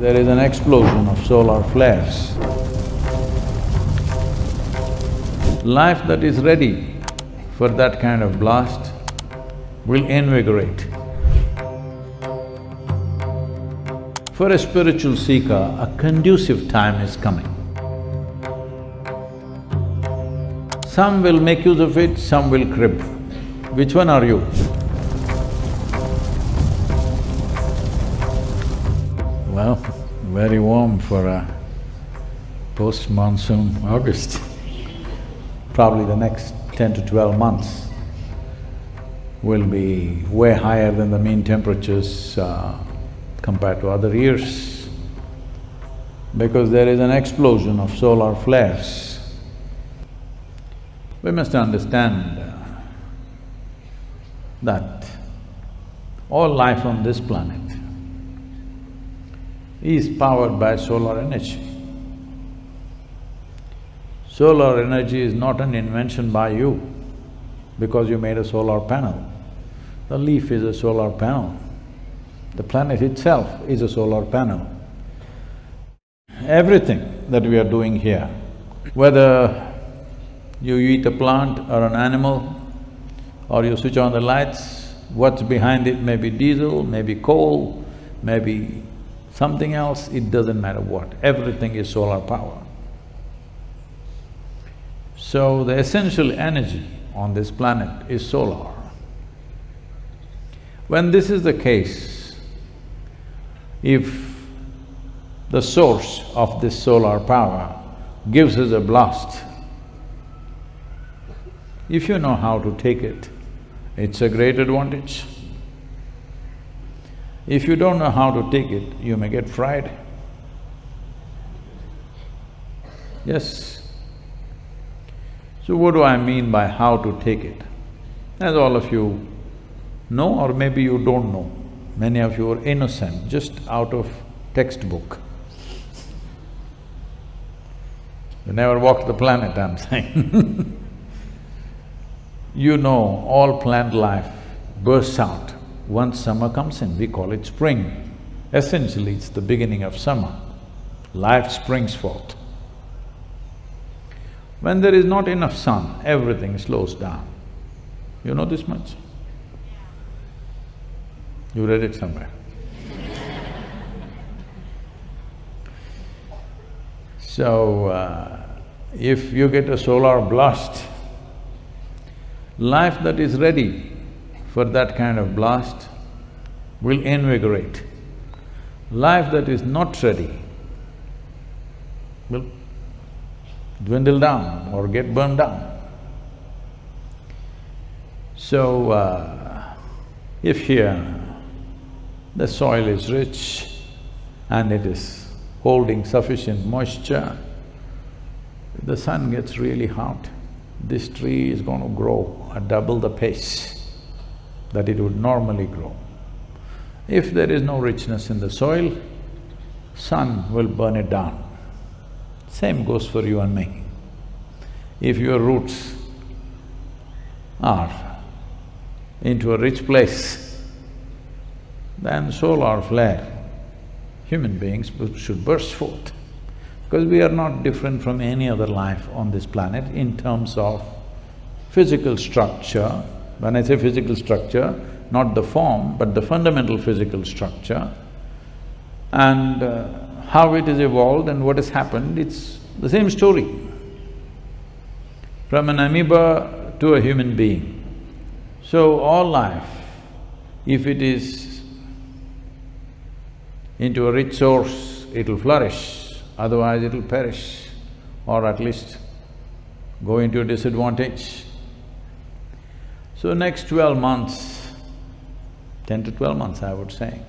there is an explosion of solar flares. Life that is ready for that kind of blast will invigorate. For a spiritual seeker, a conducive time is coming. Some will make use of it, some will crib. Which one are you? Well, very warm for a post-monsoon August. Probably the next 10 to 12 months will be way higher than the mean temperatures compared to other years, because there is an explosion of solar flares. We must understand that all life on this planet is powered by solar energy. Solar energy is not an invention by you because you made a solar panel. The leaf is a solar panel. The planet itself is a solar panel. Everything that we are doing here, whether you eat a plant or an animal, or you switch on the lights, what's behind it may be diesel, maybe coal, maybe something else, it doesn't matter what, everything is solar power. So the essential energy on this planet is solar. When this is the case, if the source of this solar power gives us a blast, if you know how to take it, it's a great advantage. If you don't know how to take it, you may get fried. Yes. So what do I mean by how to take it? As all of you know, or maybe you don't know, many of you are innocent, just out of textbook. You never walked the planet, I'm saying You know, all plant life bursts out once summer comes in, we call it spring. Essentially, it's the beginning of summer. Life springs forth. When there is not enough sun, everything slows down. You know this much? You read it somewhere. So, if you get a solar blast, life that is ready for that kind of blast will invigorate. Life that is not ready will dwindle down or get burned down. So, if here the soil is rich and it is holding sufficient moisture, if the sun gets really hot, this tree is going to grow at double the pace that it would normally grow. If there is no richness in the soil, sun will burn it down. Same goes for you and me. If your roots are into a rich place, then solar flare, human beings should burst forth. Because we are not different from any other life on this planet in terms of physical structure. When I say physical structure, not the form, but the fundamental physical structure. And how it is evolved and what has happened, it's the same story. From an amoeba to a human being. So all life, if it is into a rich source, it'll flourish. Otherwise it'll perish, or at least go into a disadvantage. So next 12 months, 10 to 12 months I would say,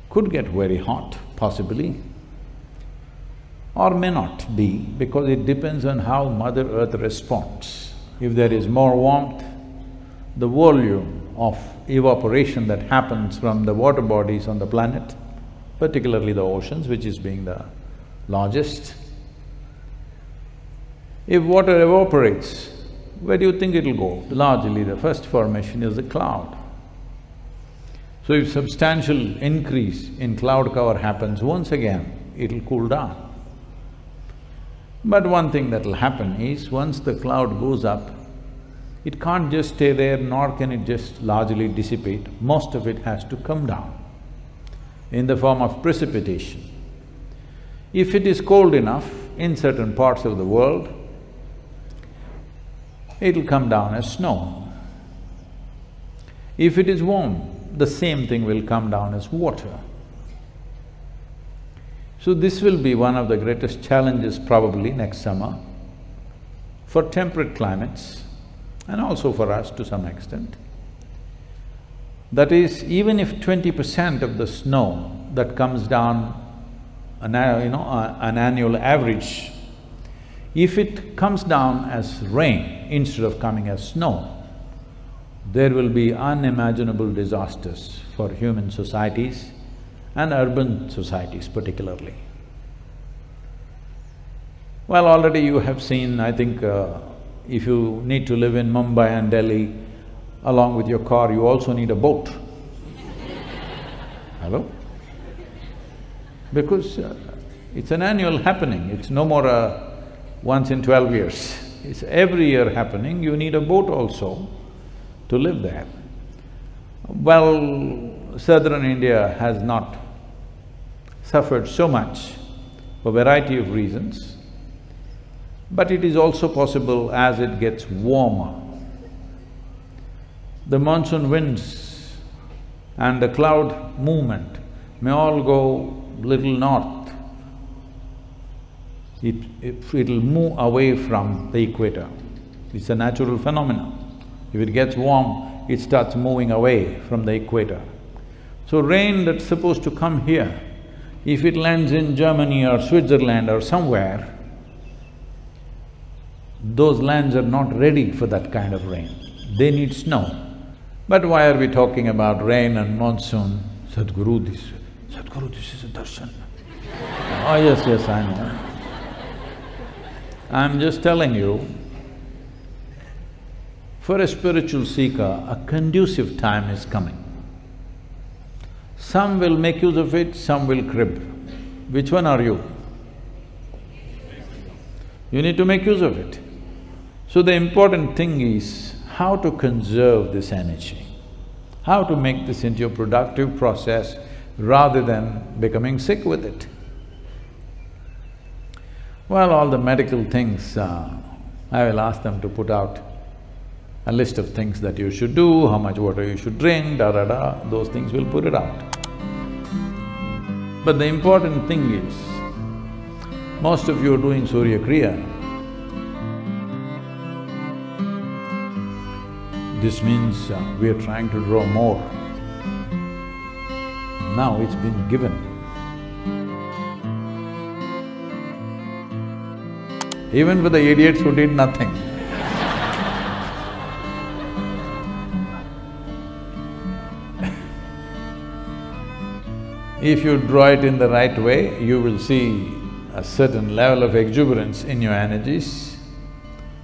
could get very hot, possibly, or may not be, because it depends on how Mother Earth responds. If there is more warmth, the volume of evaporation that happens from the water bodies on the planet, particularly the oceans, which is being the largest. If water evaporates, where do you think it'll go? Largely the first formation is the cloud. So if substantial increase in cloud cover happens, once again, it'll cool down. But one thing that'll happen is, once the cloud goes up, it can't just stay there, nor can it just largely dissipate. Most of it has to come down in the form of precipitation. If it is cold enough in certain parts of the world, it'll come down as snow. If it is warm, the same thing will come down as water. So this will be one of the greatest challenges probably next summer for temperate climates and also for us to some extent. That is, even if 20% of the snow that comes down an annual average, if it comes down as rain instead of coming as snow, there will be unimaginable disasters for human societies and urban societies particularly. Well, already you have seen, I think, if you need to live in Mumbai and Delhi, along with your car, you also need a boat. Hello? Because it's an annual happening, it's no more a once in 12 years. It's every year happening, you need a boat also to live there. Well, southern India has not suffered so much for a variety of reasons, but it is also possible as it gets warmer. The monsoon winds and the cloud movement may all go little north. It'll move away from the equator. It's a natural phenomenon. If it gets warm, it starts moving away from the equator. So rain that's supposed to come here, if it lands in Germany or Switzerland or somewhere, those lands are not ready for that kind of rain. They need snow. But why are we talking about rain and monsoon? Sadhguru, this is a darshan. Oh yes, yes, I know. I'm just telling you, for a spiritual seeker, a conducive time is coming. Some will make use of it, some will crib. Which one are you? You need to make use of it. So the important thing is how to conserve this energy, how to make this into a productive process rather than becoming sick with it. Well, all the medical things, I will ask them to put out a list of things that you should do, how much water you should drink, da-da-da, those things will put it out. But the important thing is, most of you are doing Surya Kriya. This means we are trying to draw more. Now it's been given. Even for the idiots who did nothing. If you draw it in the right way, you will see a certain level of exuberance in your energies.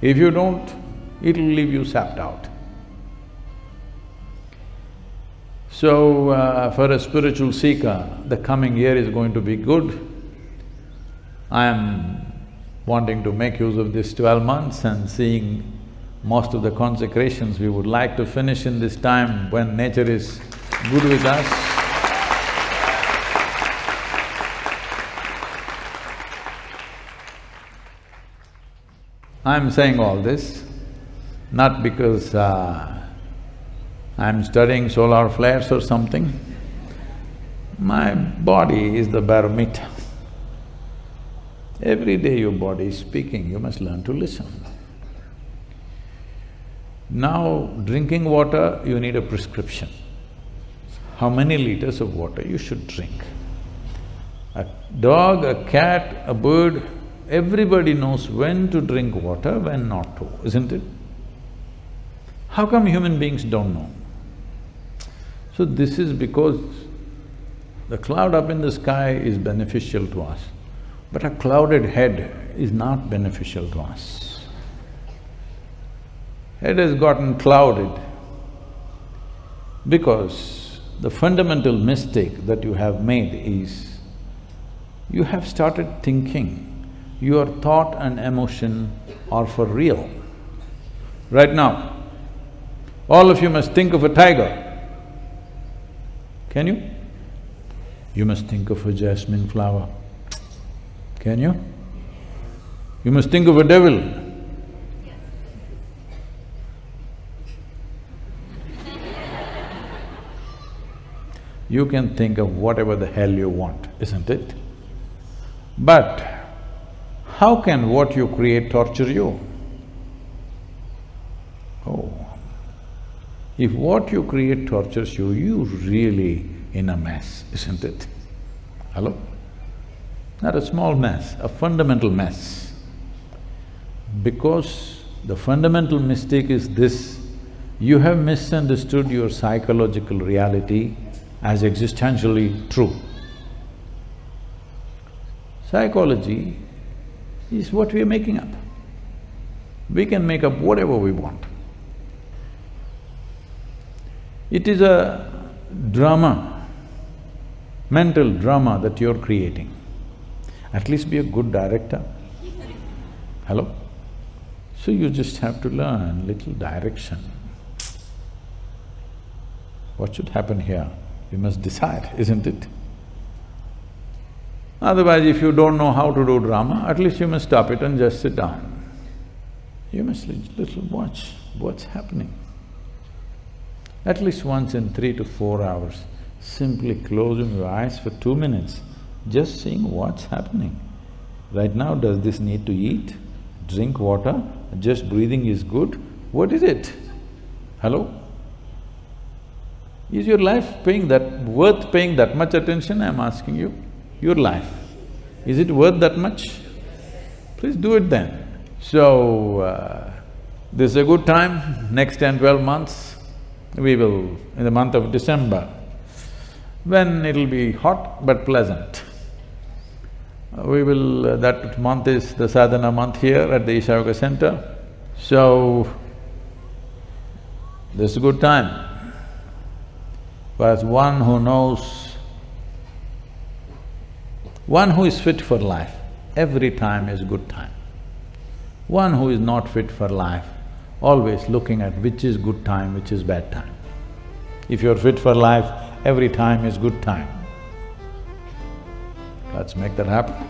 If you don't, it'll leave you sapped out. So, for a spiritual seeker, the coming year is going to be good. I am wanting to make use of this 12 months and seeing most of the consecrations we would like to finish in this time when nature is good with us. I'm saying all this not because I'm studying solar flares or something. My body is the barometer. Every day your body is speaking, you must learn to listen. Now, drinking water, you need a prescription. How many liters of water you should drink? A dog, a cat, a bird, everybody knows when to drink water, when not to, isn't it? How come human beings don't know? So this is because the cloud up in the sky is beneficial to us, but a clouded head is not beneficial to us. Head has gotten clouded because The fundamental mistake that you have made is, you have started thinking your thought and emotion are for real. Right now, all of you must think of a tiger. Can you? You must think of a jasmine flower. Can you? You must think of a devil. You can think of whatever the hell you want, isn't it? But how can what you create torture you? Oh, if what you create tortures you, you're really in a mess, isn't it? Hello? Not a small mess, a fundamental mess. Because the fundamental mistake is this, you have misunderstood your psychological reality as existentially true. Psychology is what we are making up. We can make up whatever we want. It is a drama, mental drama that you're creating. At least be a good director. Hello? So you just have to learn little direction. What should happen here? You must decide, isn't it? Otherwise, if you don't know how to do drama, at least you must stop it and just sit down. You must little watch what's happening. At least once in 3 to 4 hours, simply closing your eyes for 2 minutes, just seeing what's happening. Right now, does this need to eat, drink water, just breathing is good? What is it? Hello? Is your life worth paying that much attention, I'm asking you? Your life, is it worth that much? Please do it then. So, this is a good time, next 10-12 months, we will… in the month of December, when it'll be hot but pleasant, we will… that month is the sadhana month here at the Isha Yoga Center. So, this is a good time. But one who knows, one who is fit for life, every time is good time. One who is not fit for life, always looking at which is good time, which is bad time. If you're fit for life, every time is good time. Let's make that happen.